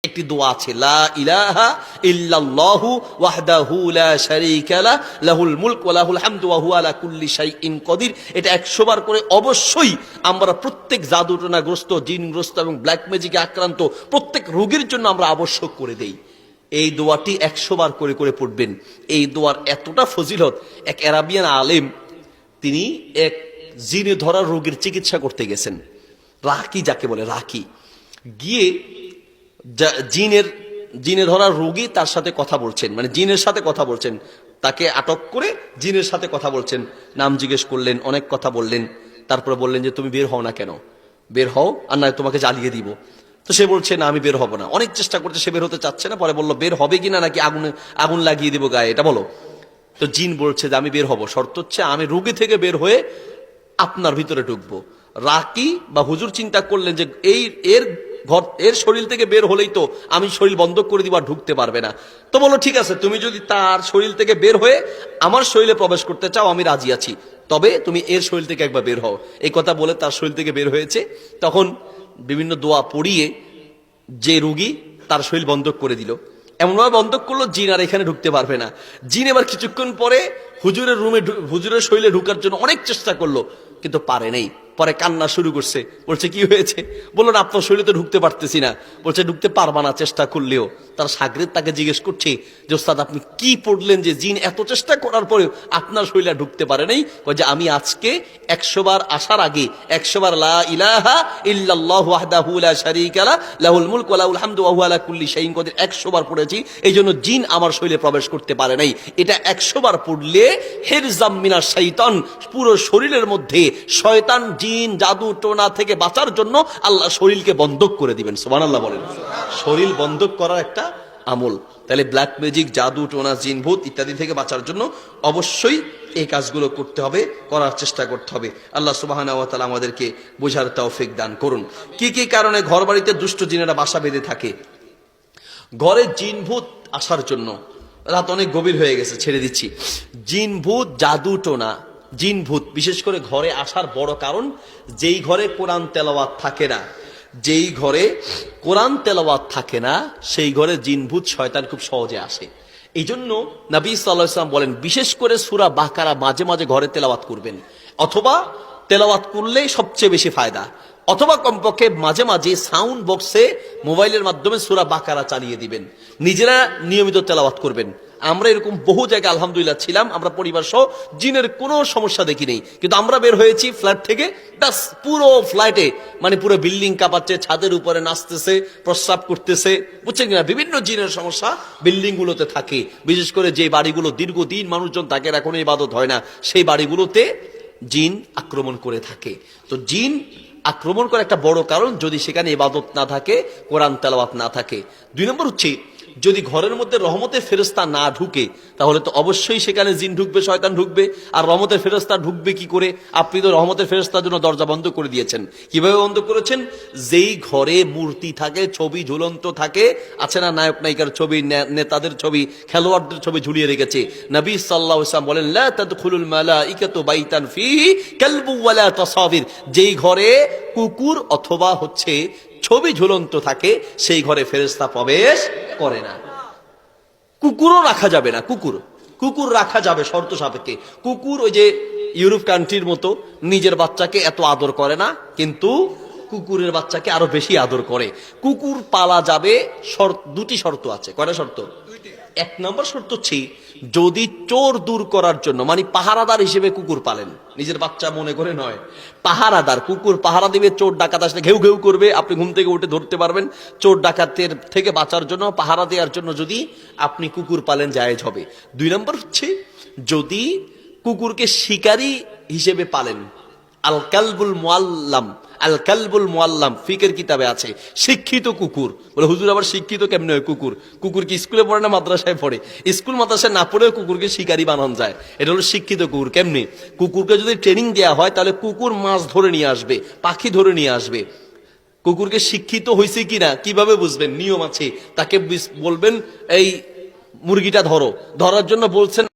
একটি দোয়া আছে, লা ইলাহা ইল্লাল্লাহু ওয়াহদাহু লা শারীকা লাহ লাহুল মুলক ওয়া লাহুল হামদু ওয়া হুয়া আলা কুল্লি শাইইন কদির। এটা 100 বার করে অবশ্যই আমরা প্রত্যেক জাদুটনাগ্রস্ত, জিনগ্রস্ত এবং ব্ল্যাক ম্যাজিকে আক্রান্ত প্রত্যেক রোগীর জন্য আমরা আবশ্যক করে দেই। এই দোয়াটি 100 বার করে করে পড়বেন। এই দোয়ার এতটা ফজিলত, এক আরাবিয়ান আলেম তিনি এক জিনে ধরা রোগীর চিকিৎসা করতে গেছেন। রাকি যাকে বলে, রাকি গিয়ে জিনে ধরা রোগী তার সাথে কথা বলছেন, মানে জিনের সাথে কথা বলছেন, তাকে আটক করে জিনের সাথে কথা বলছেন। নাম জিজ্ঞেস করলেন, অনেক কথা বললেন, তারপরে বললেন যে তুমি বের হও না কেন, বের হও আর না তোমাকে জ্বালিয়ে দিব। তো সে বলছে না আমি বের হব না, অনেক চেষ্টা করছে, সে বের হতে চাচ্ছে না। পরে বললো বের হবে কিনা নাকি আগুন লাগিয়ে দিব গায়ে, এটা বলো। তো জিন বলছে যে আমি বের হব, শর্ত হচ্ছে আমি রোগী থেকে বের হয়ে আপনার ভিতরে ঢুকবো। রাকি বা হুজুর চিন্তা করলেন যে এর শরীর থেকে বের হলেই তো আমি শরীর বন্ধ করে দিব, আর ঢুকতে পারবে না। তো বলো ঠিক আছে, তুমি যদি তার শরীর থেকে বের হয়ে আমার শরীরে প্রবেশ করতে চাও আমি রাজি আছি, তবে তুমি এর শরীর থেকে একবার বের হও। এই কথা বলে তার শরীর থেকে বের হয়েছে। তখন বিভিন্ন দোয়া পড়িয়ে যে রোগী তার শরীর বন্ধ করে দিল, এমনভাবে বন্ধ করলো জিন আর এখানে ঢুকতে পারবে না। জিন এবার কিছুক্ষণ পরে হুজুরের শরীরে ঢুকার জন্য অনেক চেষ্টা করলো, কিন্তু পারে নাই। পরে কান্না শুরু করছে, বলছে কি হয়েছে? বললো না আপনার শরীরে তো ঢুকতে পারতেছি না। বলছে ঢুকতে পারবা না চেষ্টা করলেও। তার শাগরেদ তাকে জিজ্ঞেস করছে যে ওস্তাদ আপনি কি পড়লেন যে জিন এত চেষ্টা করার পরেও আপনার শরীরে ঢুকতে পারে নাই? যে আমি আজকে 100 বার আসার আগে 100 বার লা ইলাহা ইল্লাল্লাহু ওয়াহদাহু লা শারীকা লাহ লাহুল মুলক ওয়া লাহুল হামদু ওয়া হুয়া আলা কুল্লি শাইইন কদির 100 বার পড়েছি, এই জন্য জিন আমার শরীরে প্রবেশ করতে পারে নাই। এটা 100 বার পড়লে হিরজাম মিনাশ শাইতান, পুরো শরীরের মধ্যে শয়তান, জিন, জাদু টোনা থেকে বাঁচার জন্য আল্লাহ শরীরকে বন্ধক করে দিবেন। সুবহানাল্লাহ বলেন। শরীর বন্ধক করার একটা আমল। তাহলে ব্ল্যাক ম্যাজিক, জাদু টোনা, জিন ভূত ইত্যাদি থেকে বাঁচার জন্য অবশ্যই এই কাজগুলো করতে হবে, করার চেষ্টা করতে হবে। আল্লাহ সুবহানাহু ওয়া তাআলা আমাদেরকে বোঝার তৌফিক দান করুন। কি কি কারণে ঘর বাড়িতে দুষ্ট জিনেরা বাসা বেঁধে থাকে? ঘরে জিন ভূত আসার জন্য, রাত অনেক গভীর হয়ে গেছে, ছেড়ে দিচ্ছি। জিন ভূত, জাদু টোনা, জিন ভূত বিশেষ করে ঘরে আসার বড় কারণ, যেই ঘরে কোরআন তেলাওয়াত থাকে না, যেই ঘরে কোরআন তেলাওয়াত থাকে না সেই ঘরে জিন ভূত শয়তান খুব সহজে আসে। এই জন্য নবী সাল্লাল্লাহু আলাইহি ওয়াসাল্লাম বলেন বিশেষ করে সূরা বাকারা মাঝে মাঝে ঘরে তেলাওয়াত করবেন, অথবা তেলাওয়াত করলেই সবচেয়ে বেশি ফায়দা, অথবা কমপক্ষে মাঝে মাঝে সাউন্ড বক্সে মোবাইলের মাধ্যমে সূরা বাকারা চালিয়ে দিবেন, নিজেরা নিয়মিত তেলাওয়াত করবেন। আমরা এরকম বহু জায়গায় আলহামদুলিল্লাহ ছিলাম, আমরা পরিবার সহ জিনের কোনো সমস্যা দেখি নেই, কিন্তু আমরা বের হয়েছি ফ্ল্যাট থেকে, ব্যাস পুরো ফ্ল্যাটে মানে পুরো বিল্ডিং কাঁপাচ্ছে, ছাদের উপরে নাচতেছে, প্রস্রাব করতেছে, বুঝছেন কিনা? বিভিন্ন জিনের সমস্যা বিল্ডিং গুলোতে থাকে। বিশেষ করে যে বাড়িগুলো দীর্ঘদিন মানুষজন থাকে, এখন ইবাদত হয় না, সেই বাড়িগুলোতে জিন আক্রমণ করে থাকে। তো জিন আক্রমণ করার একটা বড় কারণ যদি সেখানে ইবাদত না থাকে, কোরআন তেলাওয়াত না থাকে। 2 নম্বর হচ্ছে যদি ঘরের মধ্যে রহমতের ফেরেশতা না ঢুকে, তাহলে তো অবশ্যই সেখানে জিন ঢুকবে, শয়তান ঢুকবে। আর রহমতের ফেরেশতা ঢুকবে কি করে? আপনি তো রহমতের ফেরেশতার জন্য দরজা বন্ধ করে দিয়েছেন। কিভাবে বন্ধ করেছেন? যেই ঘরে মূর্তি থাকে, ছবি ঝুলন্ত থাকে, আছে না নায়ক নায়িকার ছবি, নেতাদের ছবি, খেলোয়াড়দের ছবি ঝুলিয়ে রেখেছে, নবী সাল্লাল্লাহু আলাইহি ওয়াসাল্লাম বলেন লা তাদখুলুল মালাইকাতু বাইতান ফিহি কালবু ওয়ালা তাসাবির, যেই ঘরে কুকুর অথবা হচ্ছে ছবি ঝুলন্ত থাকে সেই ঘরে ফেরেশতা প্রবেশ করে না। কুকুরও রাখা যাবে না, কুকুর রাখা যাবে শর্ত সাপেক্ষে। কুকুর ওই যে ইউরোপ কান্ট্রির মতো নিজের বাচ্চাকে এত আদর করে না, কিন্তু কুকুরের বাচ্চাকে আরো বেশি আদর করে। কুকুর পালা যাবে, দুটি শর্ত আছে। কয়টা শর্ত? 1 নম্বর শর্ত হচ্ছে যদি চোর দূর করার জন্য, মানে পাহারাদার হিসেবে কুকুর পালেন, নিজের বাচ্চা মনে করে নয়, পাহারাদার কুকুর পাহারা দিবে, চোর ডাকাত আসলে ঘেউ ঘেউ করবে, আপনি ঘুম থেকে উঠে ধরতে পারবেন। চোর ডাকাতের থেকে বাঁচার জন্য, পাহারা দেওয়ার জন্য যদি আপনি কুকুর পালেন জায়েজ হবে। 2 নম্বর হচ্ছে যদি কুকুরকে শিকারী হিসেবে পালেন, আল কালবুল মুআল্লাম, আল কালবুল মুআল্লাম ফিকের কিতাবে আছে, শিক্ষিত কুকুর। বলে হুজুর আবার শিক্ষিত কেমনে হয় কুকুর? কুকুর কি স্কুলে পড়ে না মাদ্রাসায় পড়ে? স্কুল মাদ্রাসায় না পড়েও কুকুরকে শিকারী বানানো যায়, এটা হলো শিক্ষিত কুকুর। কেমনে? কুকুরকে যদি ট্রেনিং দেওয়া হয় তাহলে কুকুর মাছ ধরে নিয়ে আসবে, পাখি ধরে নিয়ে আসবে। কুকুরকে শিক্ষিত হয়েছে কিনা কিভাবে বুঝবেন? নিয়ম আছে, তাকে বলবেন এই মুরগিটা ধরো, ধরার জন্য বলছেন